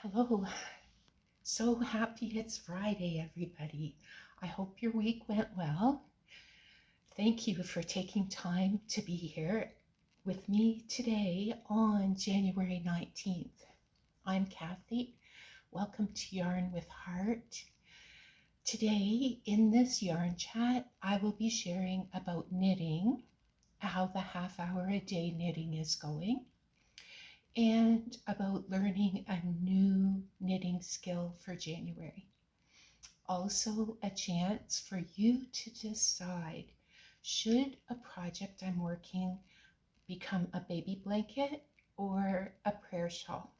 Hello. So happy it's Friday, everybody. I hope your week went well. Thank you for taking time to be here with me today on January 19th. I'm Kathy. Welcome to Yarn with Heart. Today, in this yarn chat, I will be sharing about knitting, how the half hour a day knitting is going, and about learning a new knitting skill for January. Also, a chance for you to decide, should a project I'm working become a baby blanket or a prayer shawl?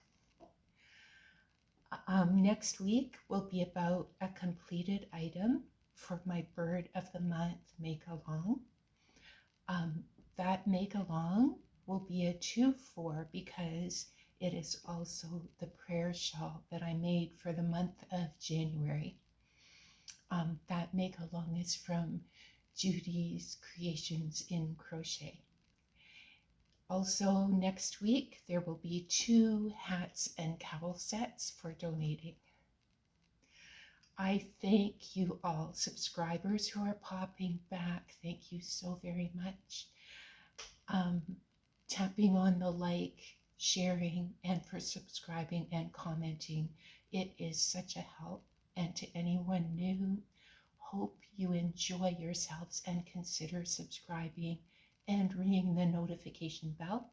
Next week will be about a completed item for my Bird of the Month make along. That make along will be a 2-for because it is also the prayer shawl that I made for the month of January. That make along is from Judy's Creations in Crochet. Also, next week there will be 2 hats and cowl sets for donating. I thank you all subscribers who are popping back. Thank you so very much. Tapping on the like, sharing, and for subscribing and commenting. It is such a help. And to anyone new, hope you enjoy yourselves and consider subscribing and ringing the notification bell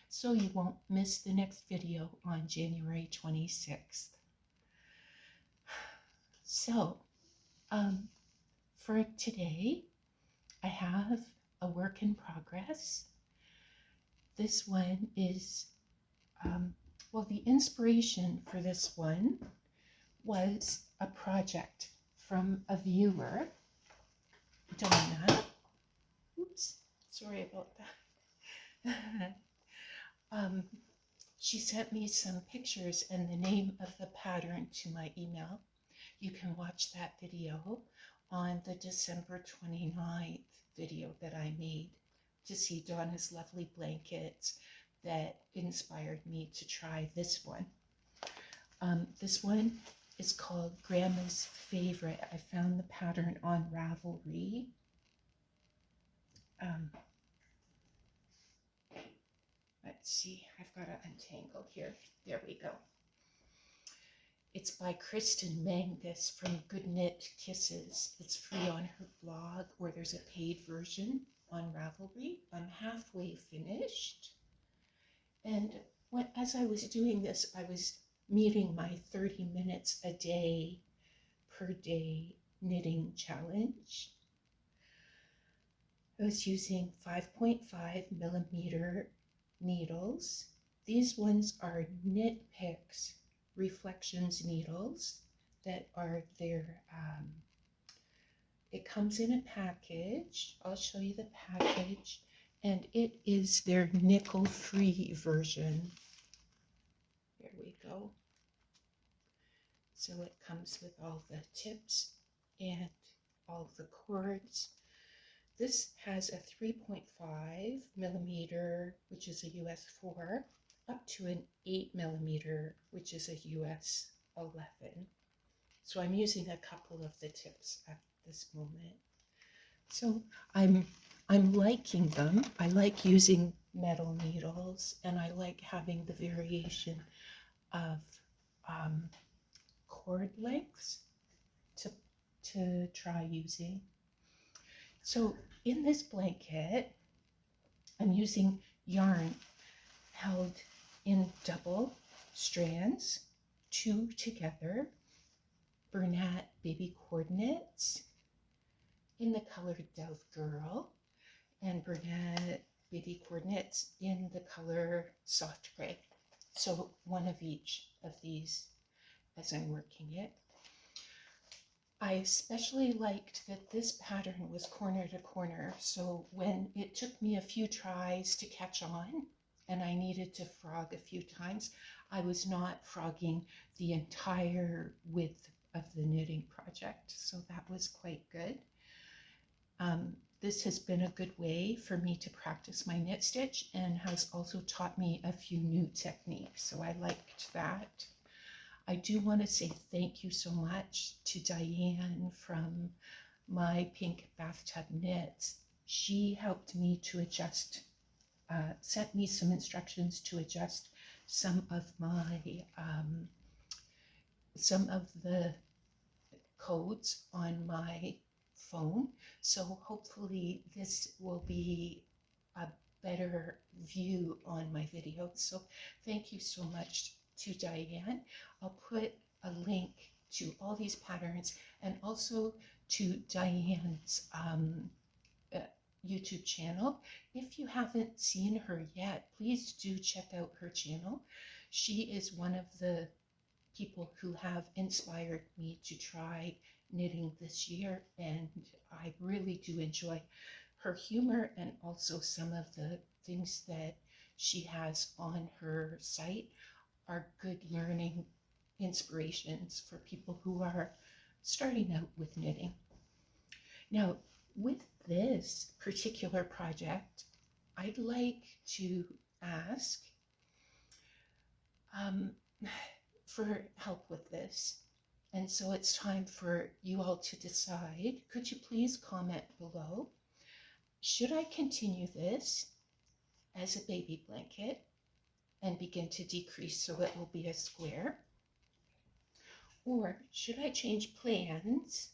so you won't miss the next video on January 26th. So, for today, I have a work in progress. This one is, the inspiration for this one was a project from a viewer, Donna. Oops, sorry about that. She sent me some pictures and the name of the pattern to my email. You can watch that video on the December 29th video that I made to see Donna's lovely blankets that inspired me to try this one. This one is called Grandma's Favorite. I found the pattern on Ravelry. Let's see, I've got to untangle here. There we go. It's by Kristen Mangus from Good Knit Kisses. It's free on her blog, or there's a paid version on Ravelry. I'm halfway finished. And as I was doing this, I was meeting my 30 minutes a day per day knitting challenge. I was using 5.5 millimeter needles. These ones are Knit Picks Reflections needles that are their, it comes in a package. I'll show you the package, and it is their nickel-free version. There we go. So it comes with all the tips and all the cords. This has a 3.5 millimeter, which is a US 4, up to an 8 millimeter, which is a US 11. So I'm using a couple of the tips at this moment. So I'm liking them. I like using metal needles, and I like having the variation of cord lengths to try using. So in this blanket, I'm using yarn held in double strands, 2 together, Bernat baby coordinates in the color Dove Girl, and Bernat baby coordinates in the color Soft Gray. So one of each of these as I'm working it. I especially liked that this pattern was corner to corner, so when it took me a few tries to catch on and I needed to frog a few times, I was not frogging the entire width of the knitting project, so that was quite good. This has been a good way for me to practice my knit stitch and has also taught me a few new techniques, so I liked that. I do want to say thank you so much to Diane from My Pink Bathtub Knits. She helped me to adjust, sent me some instructions to adjust some of the codes on my phone. So hopefully this will be a better view on my video. So thank you so much to Diane. I'll put a link to all these patterns and also to Diane's YouTube channel. If you haven't seen her yet, please do check out her channel. She is one of the people who have inspired me to try knitting this year, and I really do enjoy her humor and also some of the things that she has on her site are good learning inspirations for people who are starting out with knitting. Now, with this particular project, I'd like to ask for help with this. And so it's time for you all to decide. Could you please comment below? Should I continue this as a baby blanket and begin to decrease so it will be a square? Or should I change plans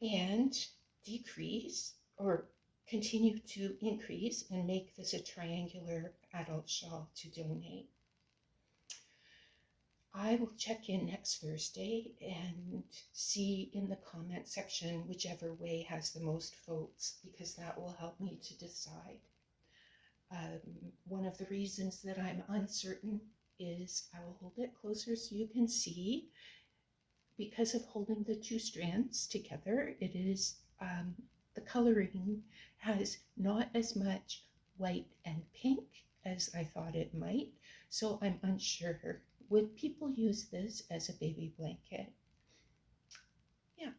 and decrease or continue to increase and make this a triangular adult shawl to donate? I will check in next Thursday and see in the comment section whichever way has the most votes, because that will help me to decide. One of the reasons that I'm uncertain is I will hold it closer so you can see. Because of holding the two strands together, it is the coloring has not as much white and pink as I thought it might, so I'm unsure. Would people use this as a baby blanket? Yeah,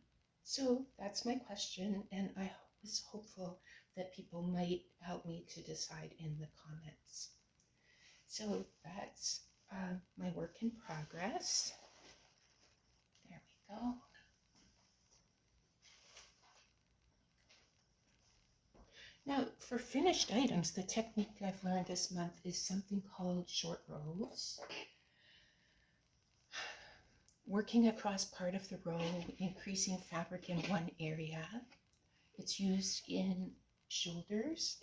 so that's my question, and I was hopeful that people might help me to decide in the comments. So that's my work in progress. There we go. Now, for finished items, the technique I've learned this month is something called short rows. Working across part of the row, increasing fabric in one area. It's used in shoulders,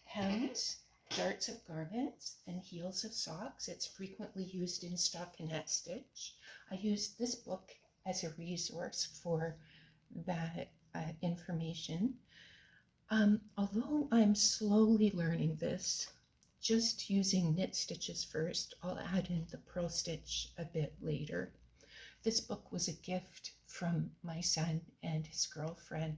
hems, darts of garments, and heels of socks. It's frequently used in stockinette stitch. I used this book as a resource for that information. Although I'm slowly learning this, just using knit stitches first, I'll add in the purl stitch a bit later. This book was a gift from my son and his girlfriend,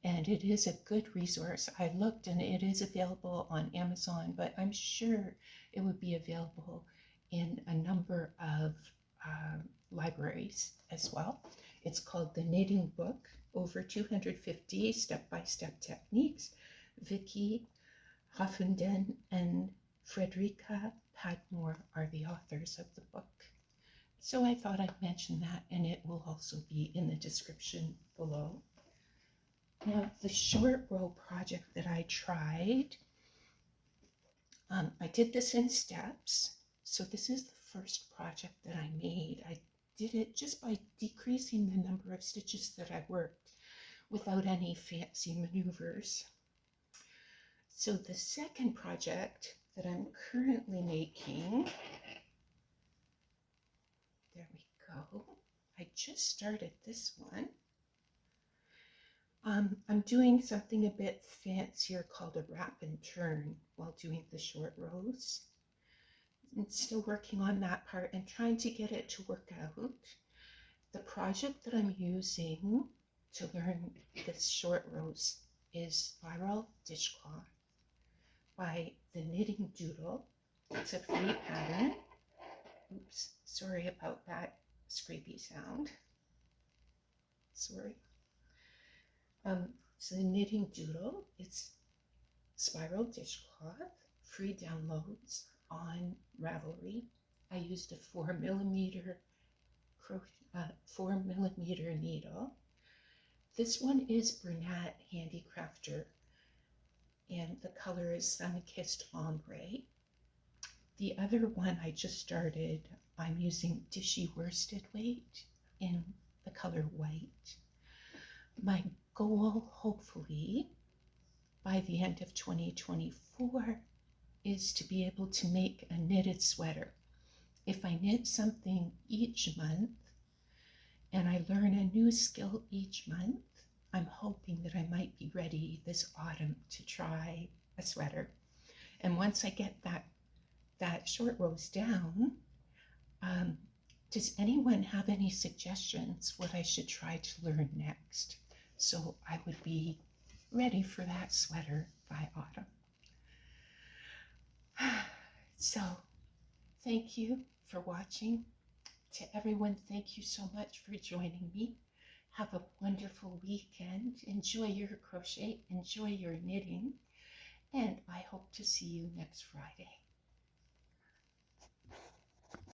and it is a good resource. I looked and it is available on Amazon, but I'm sure it would be available in a number of libraries as well. It's called The Knitting Book, over 250 step-by-step techniques. Vikki, Haffenden, and Frederica Patmore are the authors of the book. So I thought I'd mention that, and it will also be in the description below. Now, the short row project that I tried, I did this in steps. So this is the first project that I made. I did it just by decreasing the number of stitches that I worked without any fancy maneuvers. So the second project that I'm currently making, there we go. I just started this one. I'm doing something a bit fancier called a wrap and turn while doing the short rows. I'm still working on that part and trying to get it to work out. The project that I'm using to learn this short rows is Spiral Dishcloth by the Knitting Doodle. It's a free pattern. Oops, sorry about that scrapey sound. Sorry. So the Knitting Doodle, it's Spiral Dishcloth, free downloads on Ravelry. I used a 4mm 4mm needle. This one is Bernat Handicrafter, and the color is Sun-Kissed Ombre. The other one I just started, I'm using Dishy Worsted Weight in the color white. My goal, hopefully, by the end of 2024, is to be able to make a knitted sweater. If I knit something each month and I learn a new skill each month, I'm hoping that I might be ready this autumn to try a sweater. And once I get that short rows down, does anyone have any suggestions what I should try to learn next? So I would be ready for that sweater by autumn. So thank you for watching. To everyone, thank you so much for joining me. Have a wonderful weekend. Enjoy your crochet, enjoy your knitting, and I hope to see you next Friday.